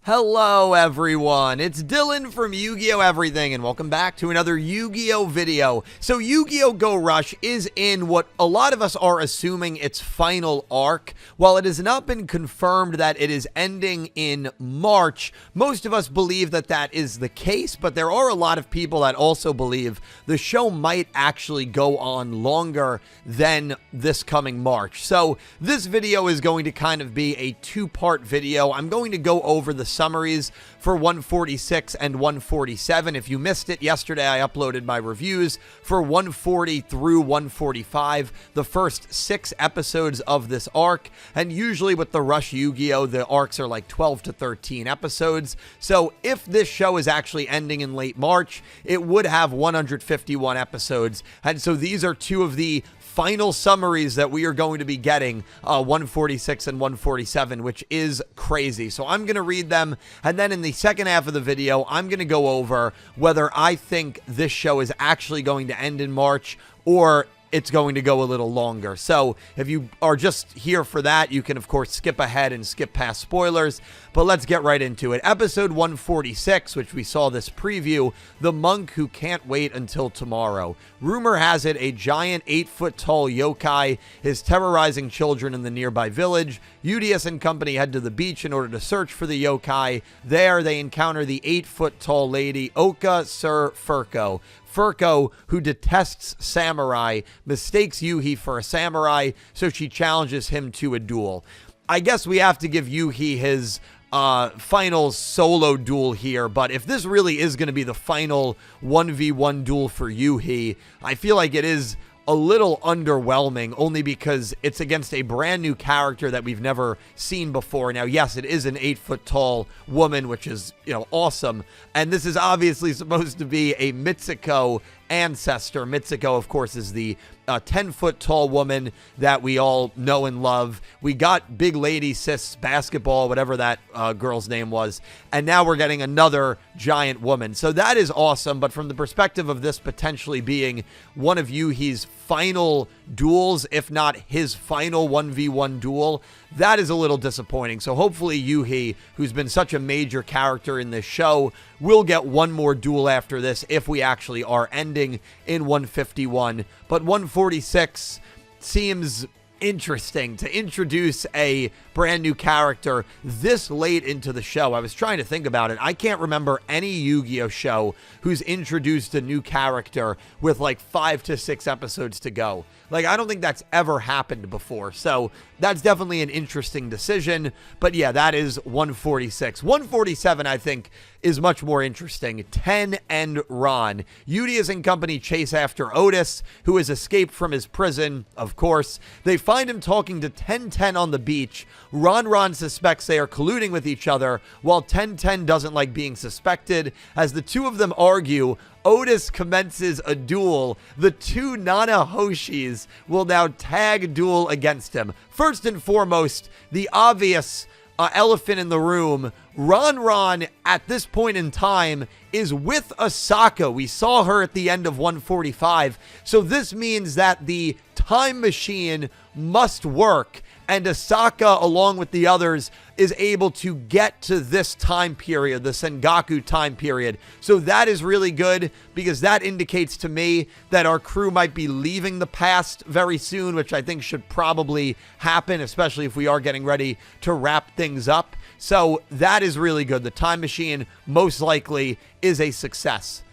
Hello everyone, it's Dylan from Yu-Gi-Oh! Everything, and welcome back to another Yu-Gi-Oh! Video. So Yu-Gi-Oh! Go Rush is in what a lot of us are assuming its final arc. While it has not been confirmed that it is ending in March, most of us believe that that is the case, but there are a lot of people that also believe the show might actually go on longer than this coming March. So this video is going to kind of be a two-part video. I'm going to go over the summaries for 146 and 147. If you missed it yesterday, I uploaded my reviews for 140 through 145, the first 6 episodes of this arc. And usually with the Rush Yu-Gi-Oh, the arcs are like 12 to 13 episodes. So if this show is actually ending in late March, it would have 151 episodes. And so these are two of the final summaries that we are going to be getting, 146 and 147, which is crazy. So I'm going to read them, and then in the second half of the video, I'm going to go over whether I think this show is actually going to end in March or it's going to go a little longer. So if you are just here for that, you can of course skip ahead and skip past spoilers, but let's get right into it. Episode 146, which we saw this preview, The Monk Who Can't Wait Until Tomorrow. Rumor has it a giant 8-foot-tall yokai is terrorizing children in the nearby village. Yugioh and company head to the beach in order to search for the yokai. There they encounter the 8-foot-tall lady, Oka Sir Furko. Furko, who detests samurai, mistakes Yuhi for a samurai, so she challenges him to a duel. I guess we have to give Yuhi his final solo duel here, but if this really is going to be the final 1v1 duel for Yuhi, I feel like it is a little underwhelming, only because it's against a brand new character that we've never seen before. Now, yes, it is an 8-foot-tall woman, which is, awesome. And this is obviously supposed to be a Mitsuko ancestor. Mitsuko, of course, is the 10-foot-tall woman that we all know and love. We got Big Lady Sis Basketball, whatever that girl's name was, and now we're getting another giant woman. So that is awesome, but from the perspective of this potentially being one of Yuhi's final duels, if not his final 1v1 duel, that is a little disappointing. So hopefully Yuhi, who's been such a major character in this show, will get one more duel after this if we actually are ending in 151. But 146 seems interesting to introduce a brand new character this late into the show. I was trying to think about it. I can't remember any Yu-Gi-Oh show who's introduced a new character with like 5 to 6 episodes to go. Like, I don't think that's ever happened before. So that's definitely an interesting decision. But yeah, that is 146. 147, I think, is much more interesting. Ten and Ron. Yugioh and company chase after Otis, who has escaped from his prison, of course. They find him talking to 1010 on the beach. Ron suspects they are colluding with each other, while 1010 doesn't like being suspected. As the two of them argue, Otis commences a duel. The two Nana Hoshis will now tag duel against him. First and foremost, the obvious elephant in the room. Ron at this point in time is with Asaka. We saw her at the end of 145. So this means that the time machine must work, and Asaka, along with the others, is able to get to this time period, the Sengaku time period. So that is really good, because that indicates to me that our crew might be leaving the past very soon, which I think should probably happen, especially if we are getting ready to wrap things up. So that is really good. The time machine most likely is a success.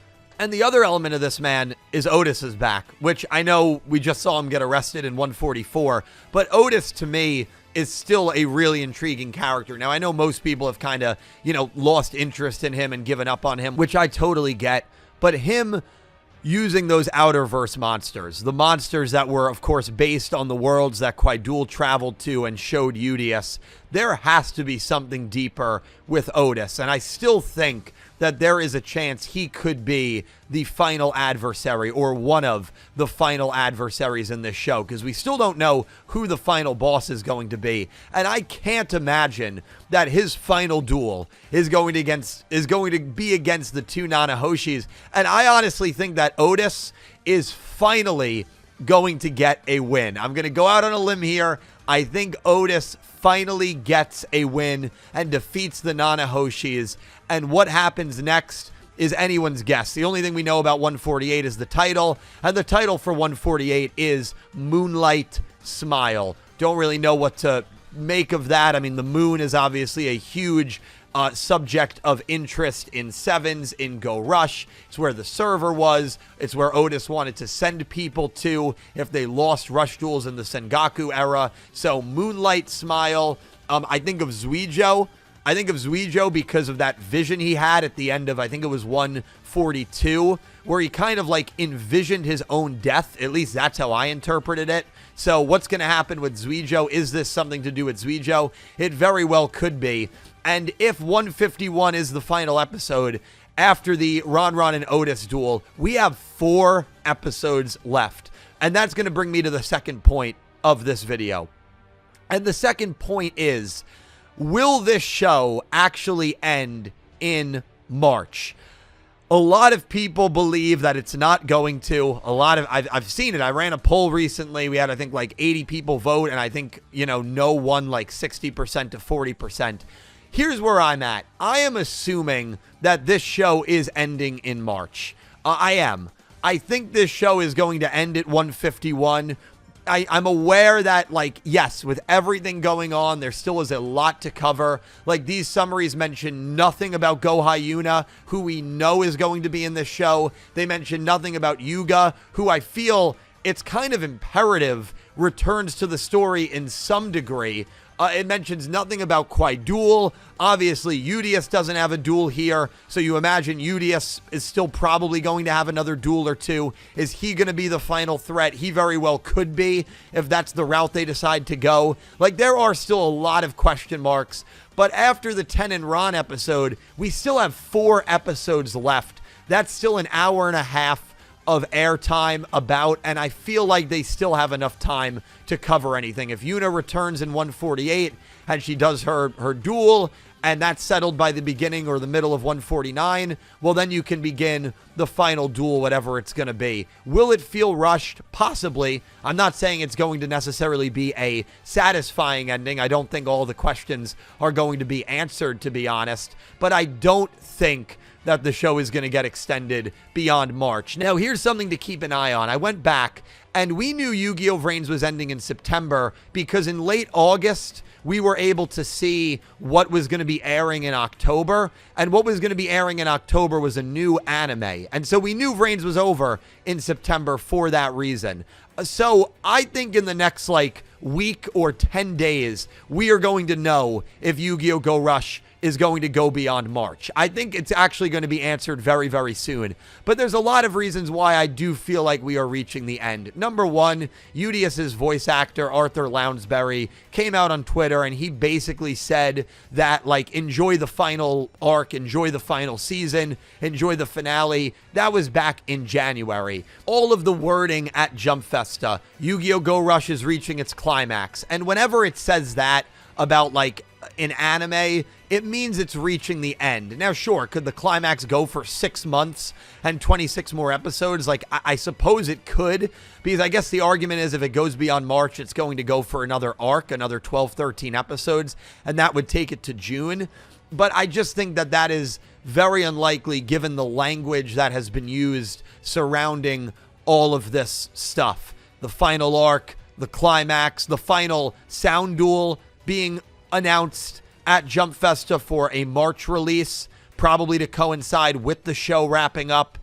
And the other element of this, man, is Otis is back, which I know we just saw him get arrested in 144, but Otis, to me, is still a really intriguing character. Now, I know most people have kind of, lost interest in him and given up on him, which I totally get, but him using those Outerverse monsters, the monsters that were, of course, based on the worlds that Quaidul traveled to and showed Yugioh, there has to be something deeper with Otis, and I still think that there is a chance he could be the final adversary, or one of the final adversaries in this show, because we still don't know who the final boss is going to be. And I can't imagine that his final duel is going to be against the two Nana Hoshis. And I honestly think that Otis is finally going to get a win. I'm going to go out on a limb here. I think Otis finally gets a win and defeats the Nanahoshis. And what happens next is anyone's guess. The only thing we know about 148 is the title. And the title for 148 is Moonlight Smile. Don't really know what to make of that. I mean, the moon is obviously a huge subject of interest in Sevens, in Go Rush. It's where the server was. It's where Otis wanted to send people to if they lost Rush duels in the Sengaku era. So Moonlight Smile. I think of Yugioh. I think of Yugioh because of that vision he had at the end of, I think it was 142, where he kind of like envisioned his own death. At least that's how I interpreted it. So what's going to happen with Yugioh? Is this something to do with Yugioh? It very well could be. And if 151 is the final episode after the Ron and Otis duel, we have 4 episodes left. And that's going to bring me to the second point of this video. And the second point is, will this show actually end in March? A lot of people believe that it's not going to. I've seen it. I ran a poll recently. We had, I think, like 80 people vote, and I think, no won like 60% to 40%. Here's where I'm at. I am assuming that this show is ending in March. I am. I think this show is going to end at 151. I'm aware that, like, yes, with everything going on, there still is a lot to cover. Like, these summaries mention nothing about Go Hyuna, who we know is going to be in this show. They mention nothing about Yugioh, who I feel it's kind of imperative returns to the story in some degree. It mentions nothing about Kwai Duel. Obviously, Yugioh doesn't have a duel here, so you imagine Yugioh is still probably going to have another duel or two. Is he going to be the final threat? He very well could be, if that's the route they decide to go. Like, there are still a lot of question marks, but after the Ten and Ron episode, we still have 4 episodes left. That's still an hour and a half of airtime about, and I feel like they still have enough time to cover anything. If Yuna returns in 148 and she does her duel, and that's settled by the beginning or the middle of 149, well, then you can begin the final duel, whatever it's going to be. Will it feel rushed? Possibly. I'm not saying it's going to necessarily be a satisfying ending. I don't think all the questions are going to be answered, to be honest, but I don't think that the show is going to get extended beyond March. Now, here's something to keep an eye on. I went back, and we knew Yu-Gi-Oh! Reigns was ending in September because in late August, we were able to see what was going to be airing in October, and what was going to be airing in October was a new anime. And so we knew Reigns was over in September for that reason. So I think in the next, week or 10 days, we are going to know if Yu-Gi-Oh! Go Rush is going to go beyond March. I think it's actually going to be answered very, very soon. But there's a lot of reasons why I do feel like we are reaching the end. Number one, Yugioh's voice actor, Arthur Lounsbury, came out on Twitter and he basically said that, enjoy the final arc, enjoy the final season, enjoy the finale. That was back in January. All of the wording at Jump Festa, Yu-Gi-Oh! Go Rush is reaching its climax. And whenever it says that about, in anime, it means it's reaching the end. Now, sure, could the climax go for 6 months and 26 more episodes? I suppose it could, because I guess the argument is if it goes beyond March, it's going to go for another arc, another 12, 13 episodes, and that would take it to June. But I just think that that is very unlikely given the language that has been used surrounding all of this stuff. The final arc, the climax, the final sound duel being announced at Jump Festa for a March release, probably to coincide with the show wrapping up.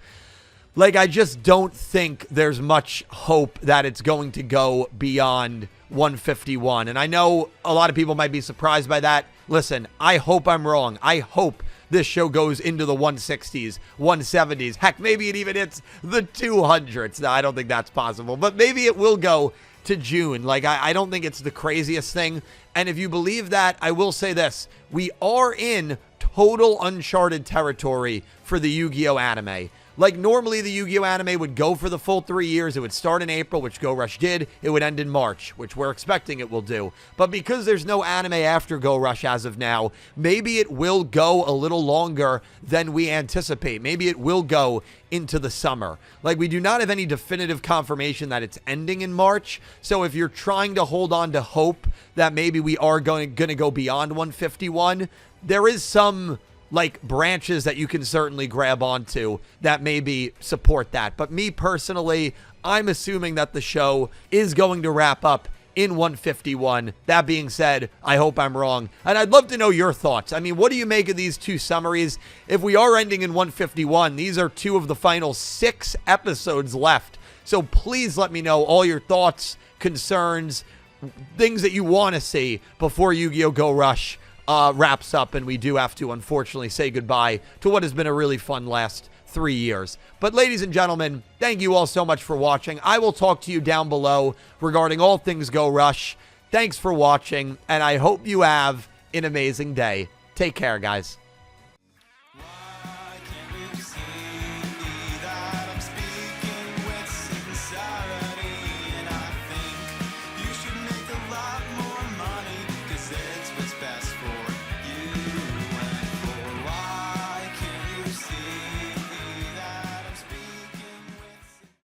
I just don't think there's much hope that it's going to go beyond 151. And I know a lot of people might be surprised by that. Listen, I hope I'm wrong. I hope this show goes into the 160s, 170s. Heck, maybe it even hits the 200s. Now, I don't think that's possible, but maybe it will go to June. I don't think it's the craziest thing. And if you believe that, I will say this. We are in total uncharted territory for the Yu-Gi-Oh! Anime. Like, normally the Yu-Gi-Oh anime would go for the full 3 years. It would start in April, which Go Rush did. It would end in March, which we're expecting it will do. But because there's no anime after Go Rush as of now, maybe it will go a little longer than we anticipate. Maybe it will go into the summer. Like, we do not have any definitive confirmation that it's ending in March. So if you're trying to hold on to hope that maybe we are going to go beyond 151, there is some like branches that you can certainly grab onto that maybe support that. But me personally, I'm assuming that the show is going to wrap up in 151. That being said, I hope I'm wrong. And I'd love to know your thoughts. I mean, what do you make of these two summaries? If we are ending in 151, these are 2 of the final 6 episodes left. So please let me know all your thoughts, concerns, things that you want to see before Yu-Gi-Oh! Go Rush wraps up, and we do have to, unfortunately, say goodbye to what has been a really fun last 3 years. But ladies and gentlemen, thank you all so much for watching. I will talk to you down below regarding all things Go Rush. Thanks for watching, and I hope you have an amazing day. Take care, guys.